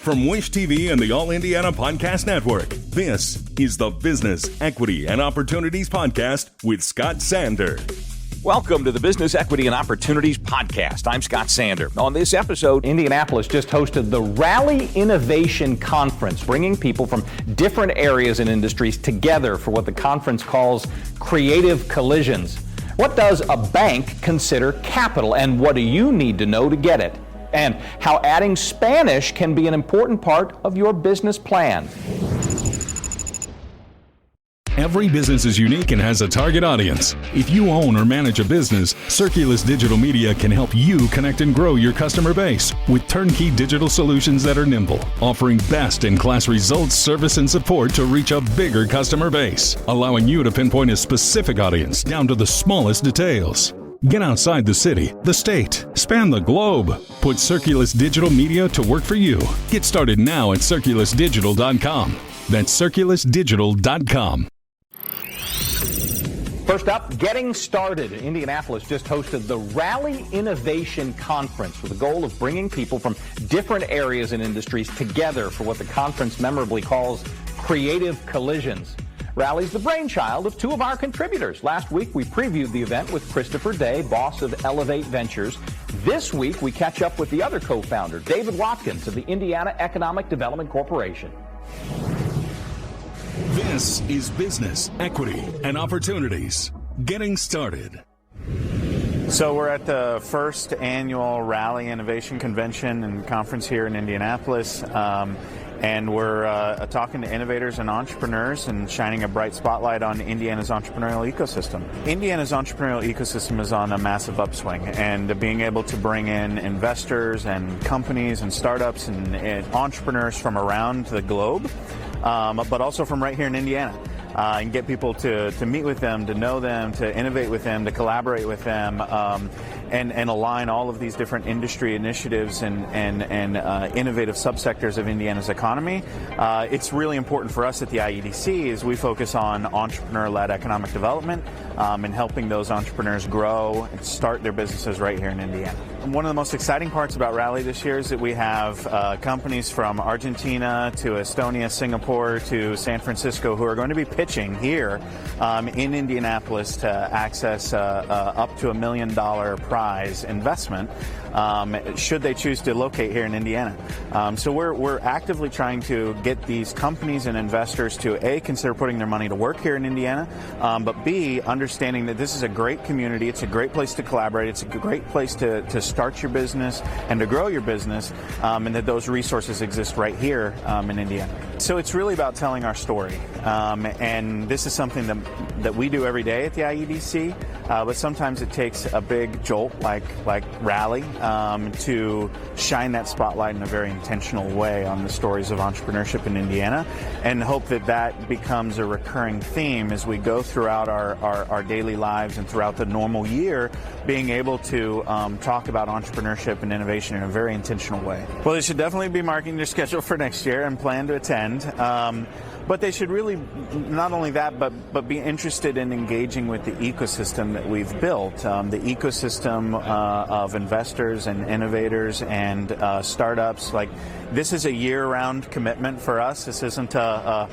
From Wish TV and the All Indiana Podcast Network, this is the Business, Equity, and Opportunities Podcast with Scott Sander. Welcome to the Business, Equity, and Opportunities Podcast. I'm Scott Sander. On this episode, Indianapolis just hosted the Rally Innovation Conference, bringing people from different areas and industries together for what the conference calls creative collisions. What does a bank consider capital, and what do you need to know to get it? And how adding Spanish can be an important part of your business plan. Every business is unique and has a target audience. If you own or manage a business, Circulus Digital Media can help you connect and grow your customer base with turnkey digital solutions that are nimble, offering best-in-class results, service, and support to reach a bigger customer base, allowing you to pinpoint a specific audience down to the smallest details. Get outside the city, the state, span the globe. Put Circulus Digital Media to work for you. Get started now at circulusdigital.com. That's circulusdigital.com. First up, getting started. Indianapolis just hosted the Rally Innovation Conference with the goal of bringing people from different areas and industries together for what the conference memorably calls creative collisions. Rally's the brainchild of two of our contributors. Last week, we previewed the event with Christopher Day, boss of Elevate Ventures. This week, we catch up with the other co-founder, David Watkins of the Indiana Economic Development Corporation. This is Business, Equity, and Opportunities. Getting started. So we're at the first annual Rally Innovation Convention and Conference here in Indianapolis. And we're talking to innovators and entrepreneurs and shining a bright spotlight on Indiana's entrepreneurial ecosystem. Indiana's entrepreneurial ecosystem is on a massive upswing, and being able to bring in investors and companies and startups and entrepreneurs from around the globe, but also from right here in Indiana. And get people to meet with them, to know them, to innovate with them, to collaborate with them, and align all of these different industry initiatives and innovative subsectors of Indiana's economy. It's really important for us at the IEDC as we focus on entrepreneur-led economic development and helping those entrepreneurs grow and start their businesses right here in Indiana. One of the most exciting parts about Rally this year is that we have companies from Argentina to Estonia, Singapore to San Francisco who are going to be pitching here in Indianapolis to access up to $1 million prize investment should they choose to locate here in Indiana. So we're actively trying to get these companies and investors to A, consider putting their money to work here in Indiana, but B, understanding that this is a great community, it's a great place to collaborate, it's a great place to start your business and to grow your business, and that those resources exist right here in Indiana. So it's really about telling our story, and this is something that we do every day at the IEDC, but sometimes it takes a big jolt like Rally to shine that spotlight in a very intentional way on the stories of entrepreneurship in Indiana, and hope that becomes a recurring theme as we go throughout our daily lives and throughout the normal year, being able to talk about entrepreneurship and innovation in a very intentional way. Well, they should definitely be marking their schedule for next year and plan to attend. But they should really, not only that, but be interested in engaging with the ecosystem that we've built, the ecosystem of investors and innovators and startups. Like, this is a year-round commitment for us. This isn't a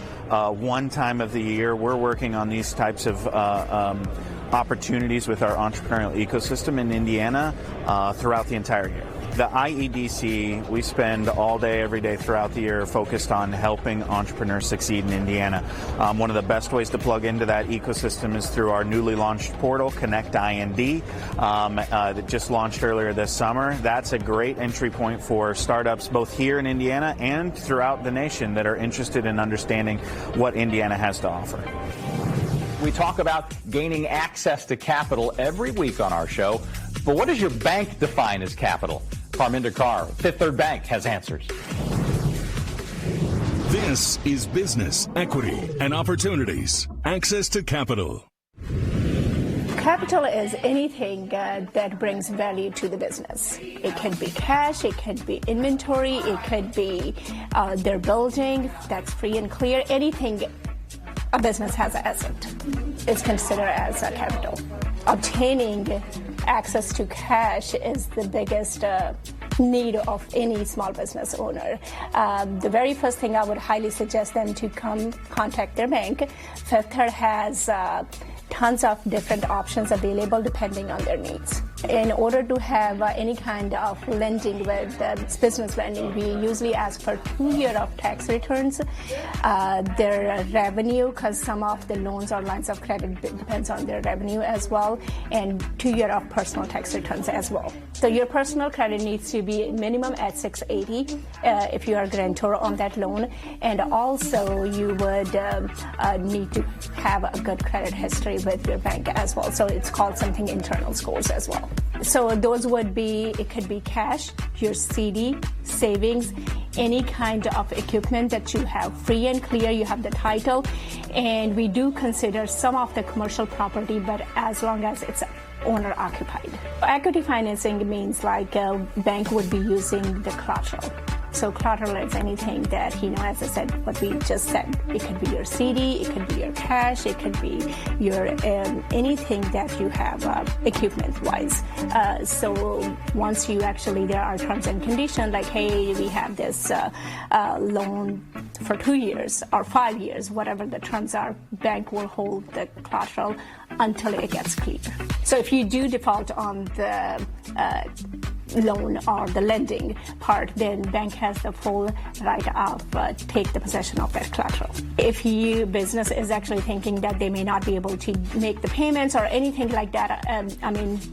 one time of the year. We're working on these types of opportunities with our entrepreneurial ecosystem in Indiana throughout the entire year. The IEDC, we spend all day, every day throughout the year focused on helping entrepreneurs succeed in Indiana. One of the best ways to plug into that ecosystem is through our newly launched portal, Connect IND, that just launched earlier this summer. That's a great entry point for startups both here in Indiana and throughout the nation that are interested in understanding what Indiana has to offer. We talk about gaining access to capital every week on our show, but what does your bank define as capital? Parminder Kaur, Fifth Third Bank, has answers. This is Business, Equity, and Opportunities. Access to capital. Capital is anything that brings value to the business. It can be cash, it can be inventory, it could be their building that's free and clear. Anything a business has an asset is considered as a capital. Obtaining access to cash is the biggest need of any small business owner. The very first thing I would highly suggest them to contact their bank. Fifth Third has tons of different options available depending on their needs. In order to have any kind of lending with business lending, we usually ask for 2 years of tax returns, their revenue, because some of the loans or lines of credit depends on their revenue as well, and 2 years of personal tax returns as well. So your personal credit needs to be minimum at 680 if you are a grantor on that loan, and also you would need to have a good credit history with your bank as well. So it's called something internal scores as well. So those would be, it could be cash, your CD, savings, any kind of equipment that you have free and clear, you have the title, and we do consider some of the commercial property, but as long as it's owner occupied. Equity financing means like a bank would be using the collateral. So collateral is anything that, as I said, what we just said. It could be your CD, it could be your cash, it could be your anything that you have equipment-wise. So once you actually, there are terms and conditions like, hey, we have this loan for 2 years or 5 years, whatever the terms are, bank will hold the collateral until it gets clear. So if you do default on the loan or the lending part, then bank has the full right of take the possession of that collateral. If your business is actually thinking that they may not be able to make the payments or anything like that,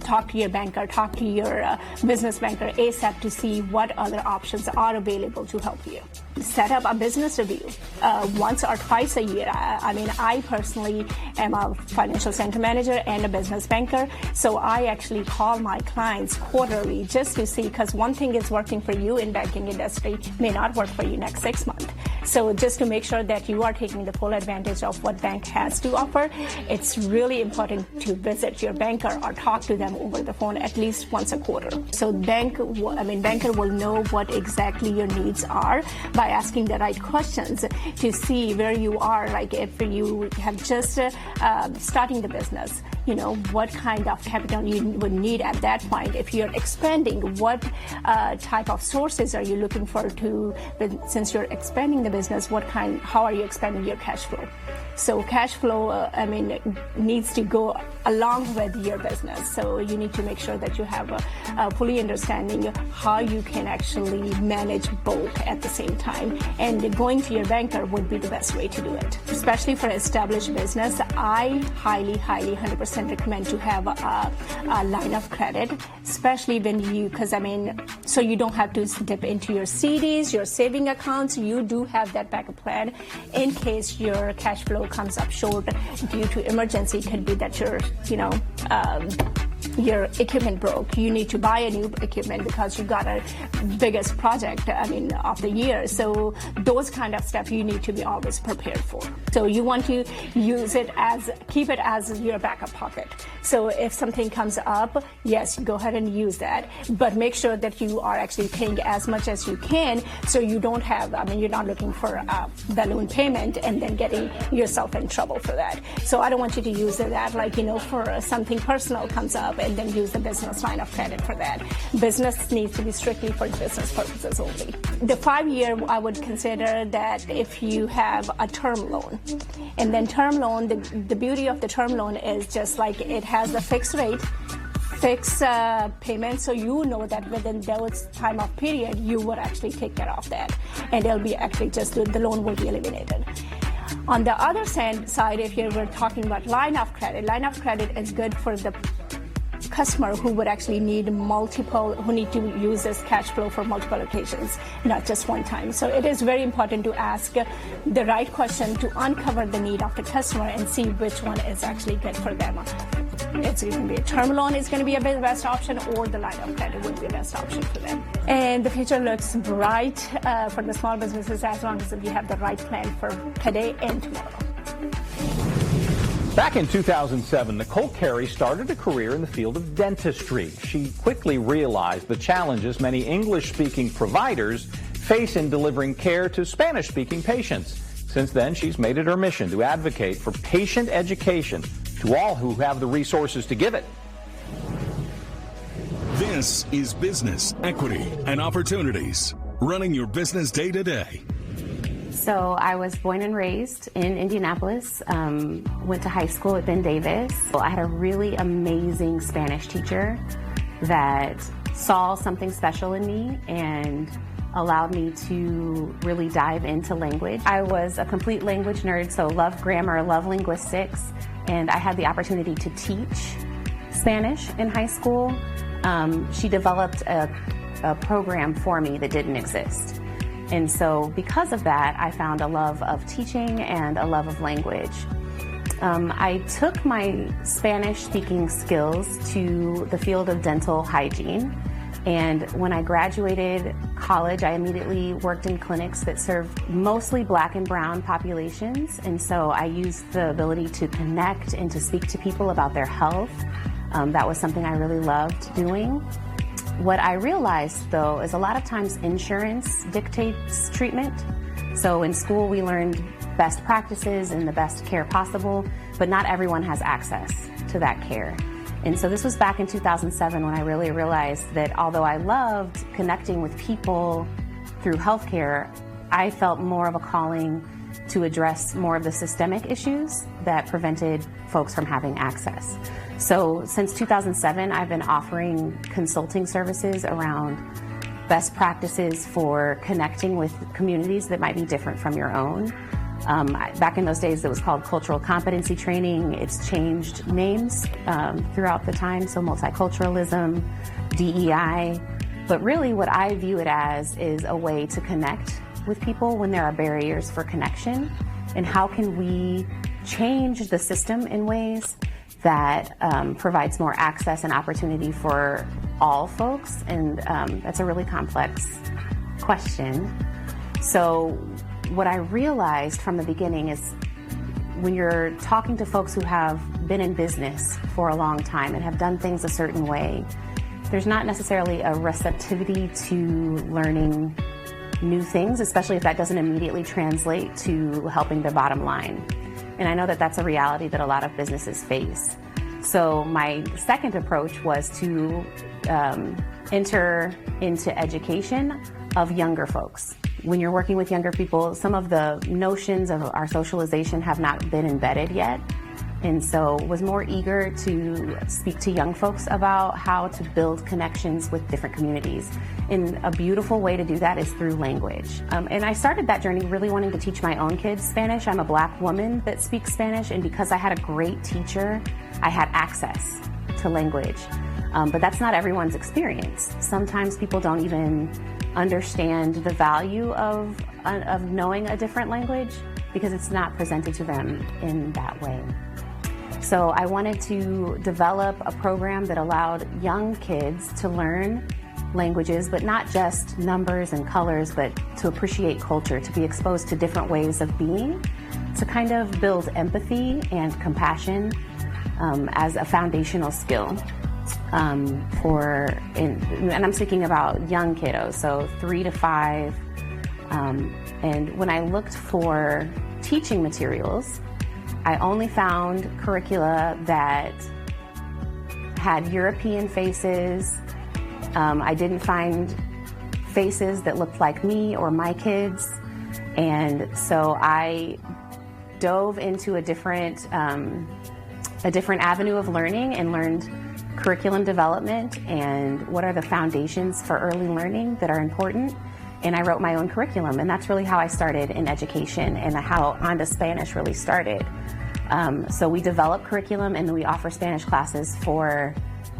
talk to your banker, talk to your business banker ASAP to see what other options are available to help you. Set up a business review once or twice a year. I personally am a financial center manager and a business banker, so I actually call my clients quarterly just to see, because one thing is working for you in banking industry may not work for you next 6 months. So just to make sure that you are taking the full advantage of what bank has to offer, it's really important to visit your banker or talk to them over the phone at least once a quarter. So banker will know what exactly your needs are by asking the right questions to see where you are. Like if you have just starting the business, what kind of capital you would need at that point. If you're expanding, what type of sources are you looking for since you're expanding the business, how are you expanding your cash flow? So cash flow, needs to go along with your business. So you need to make sure that you have a fully understanding how you can actually manage both at the same time. And going to your banker would be the best way to do it. Especially for established business, I highly, 100% recommend to have a line of credit, especially so you don't have to dip into your CDs, your saving accounts. You do have that backup plan in case your cash flow comes up short due to emergency. It could be that your equipment broke. You need to buy a new equipment because you got a biggest project, of the year. So those kind of stuff you need to be always prepared for. So you want to keep it as your backup pocket. So if something comes up, yes, go ahead and use that, but make sure that you are actually paying as much as you can, so you don't have, you're not looking for a balloon payment and then getting yourself in trouble for that. So I don't want you to use that for something personal comes up and then use the business line of credit for that. Business needs to be strictly for business purposes only. The 5 year, I would consider that if you have a term loan. And then term loan, the beauty of the term loan is just like it has a fixed rate, fixed payment, so you know that within those time of period, you would actually take care of that. And it'll be actually just the loan will be eliminated. On the other side, if you were talking about line of credit is good for the customer who would actually need who need to use this cash flow for multiple occasions, not just one time. So it is very important to ask the right question to uncover the need of the customer and see which one is actually good for them. It's going to be a term loan is going to be the best option, or the line of credit would be the best option for them. And the future looks bright for the small businesses as long as we have the right plan for today and tomorrow. Back in 2007, Nicole Carey started a career in the field of dentistry. She quickly realized the challenges many English-speaking providers face in delivering care to Spanish-speaking patients. Since then, she's made it her mission to advocate for patient education to all who have the resources to give it. This This is Business, Equity, and Opportunities. Running your business day to day. So I was born and raised in Indianapolis, went to high school at Ben Davis. I had a really amazing Spanish teacher that saw something special in me and allowed me to really dive into language. I was a complete language nerd, so love grammar, love linguistics, and I had the opportunity to teach Spanish in high school. She developed a program for me that didn't exist. And so because of that, I found a love of teaching and a love of language. I took my Spanish speaking skills to the field of dental hygiene. And when I graduated college, I immediately worked in clinics that served mostly Black and brown populations. And so I used the ability to connect and to speak to people about their health. That was something I really loved doing. What I realized, though, is a lot of times insurance dictates treatment. So in school, we learned best practices and the best care possible, but not everyone has access to that care. And so this was back in 2007 when I really realized that although I loved connecting with people through healthcare, I felt more of a calling to address more of the systemic issues that prevented folks from having access. So since 2007, I've been offering consulting services around best practices for connecting with communities that might be different from your own. Back in those days, it was called cultural competency training. It's changed names throughout the time, so multiculturalism, DEI. But really what I view it as is a way to connect with people when there are barriers for connection, and how can we change the system in ways that provides more access and opportunity for all folks. And that's a really complex question. So what I realized from the beginning is when you're talking to folks who have been in business for a long time and have done things a certain way, there's not necessarily a receptivity to learning new things, especially if that doesn't immediately translate to helping their bottom line. And I know that that's a reality that a lot of businesses face. So my second approach was to enter into education of younger folks. When you're working with younger people, some of the notions of our socialization have not been embedded yet. And so was more eager to speak to young folks about how to build connections with different communities. And a beautiful way to do that is through language. And I started that journey really wanting to teach my own kids Spanish. I'm a Black woman that speaks Spanish, and because I had a great teacher, I had access to language. But that's not everyone's experience. Sometimes people don't even understand the value of knowing a different language because it's not presented to them in that way. So I wanted to develop a program that allowed young kids to learn languages, but not just numbers and colors, but to appreciate culture, to be exposed to different ways of being, to kind of build empathy and compassion as a foundational skill. And I'm speaking about young kiddos, so 3 to 5. And when I looked for teaching materials, I only found curricula that had European faces. I didn't find faces that looked like me or my kids. And so I dove into a different avenue of learning and learned curriculum development and what are the foundations for early learning that are important. And I wrote my own curriculum, and that's really how I started in education and how Onda Spanish really started. So we develop curriculum, and then we offer Spanish classes for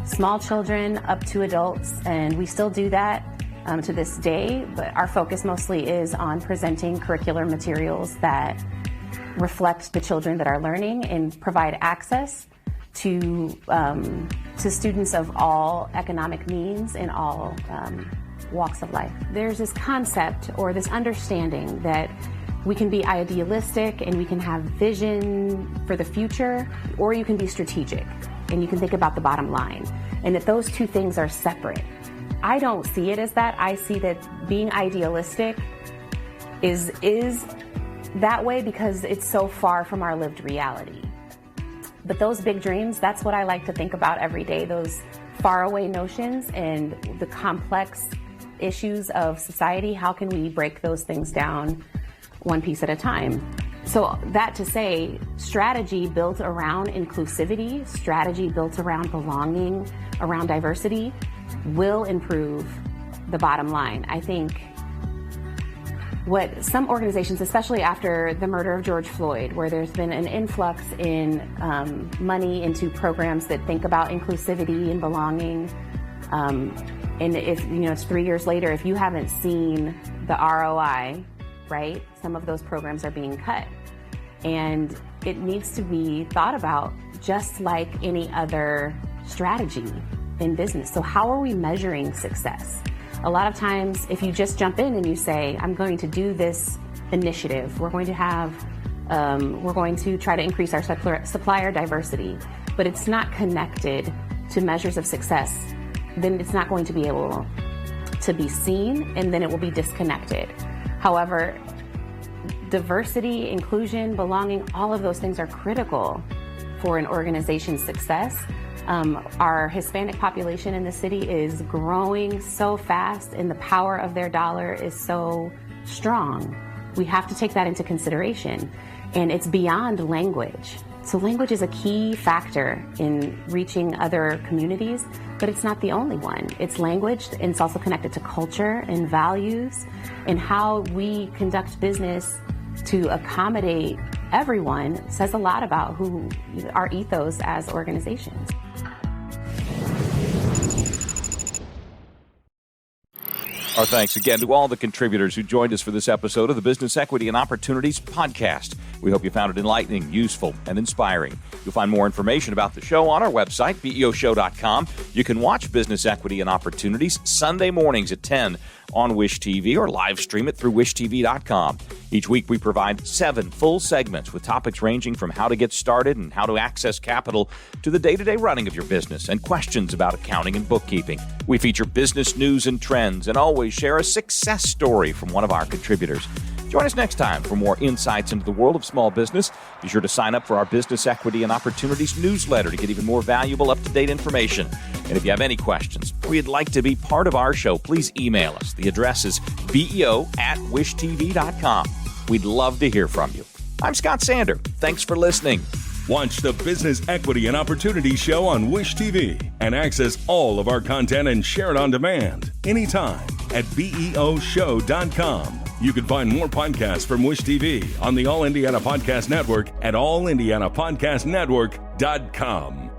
small children up to adults, and we still do that to this day, but our focus mostly is on presenting curricular materials that reflect the children that are learning and provide access to students of all economic means and all walks of life. There's this concept or this understanding that we can be idealistic and we can have vision for the future, or you can be strategic and you can think about the bottom line, and that those two things are separate. I don't see it as that. I see that being idealistic is that way because it's so far from our lived reality. But those big dreams, that's what I like to think about every day, those faraway notions and the complex issues of society, how can we break those things down one piece at a time? So that to say, strategy built around inclusivity, strategy built around belonging, around diversity, will improve the bottom line. I think what some organizations, especially after the murder of George Floyd, where there's been an influx in money into programs that think about inclusivity and belonging, and if it's 3 years later, if you haven't seen the ROI, right, some of those programs are being cut. And it needs to be thought about just like any other strategy in business. So how are we measuring success? A lot of times, if you just jump in and you say, I'm going to do this initiative, we're going to try to increase our supplier diversity, but it's not connected to measures of success, then it's not going to be able to be seen, and then it will be disconnected. However, diversity, inclusion, belonging, all of those things are critical for an organization's success. Our Hispanic population in the city is growing so fast, and the power of their dollar is so strong. We have to take that into consideration, and it's beyond language. So language is a key factor in reaching other communities, but it's not the only one. It's language, and it's also connected to culture and values and how we conduct business to accommodate everyone says a lot about who our ethos as organizations. Our thanks again to all the contributors who joined us for this episode of the Business Equity and Opportunities podcast. We hope you found it enlightening, useful, and inspiring. You'll find more information about the show on our website, BEOshow.com. You can watch Business Equity and Opportunities Sunday mornings at 10 on Wish TV or live stream it through wishtv.com. Each week we provide 7 full segments with topics ranging from how to get started and how to access capital to the day-to-day running of your business and questions about accounting and bookkeeping. We feature business news and trends and always share a success story from one of our contributors. Join us next time for more insights into the world of small business. Be sure to sign up for our Business Equity and Opportunities newsletter to get even more valuable, up-to-date information. And if you have any questions or you'd like to be part of our show, please email us. The address is beo@wishtv.com. We'd love to hear from you. I'm Scott Sander. Thanks for listening. Watch the Business Equity and Opportunity Show on Wish TV and access all of our content and share it on demand anytime at BEOshow.com. You can find more podcasts from Wish TV on the All Indiana Podcast Network at allindianapodcastnetwork.com.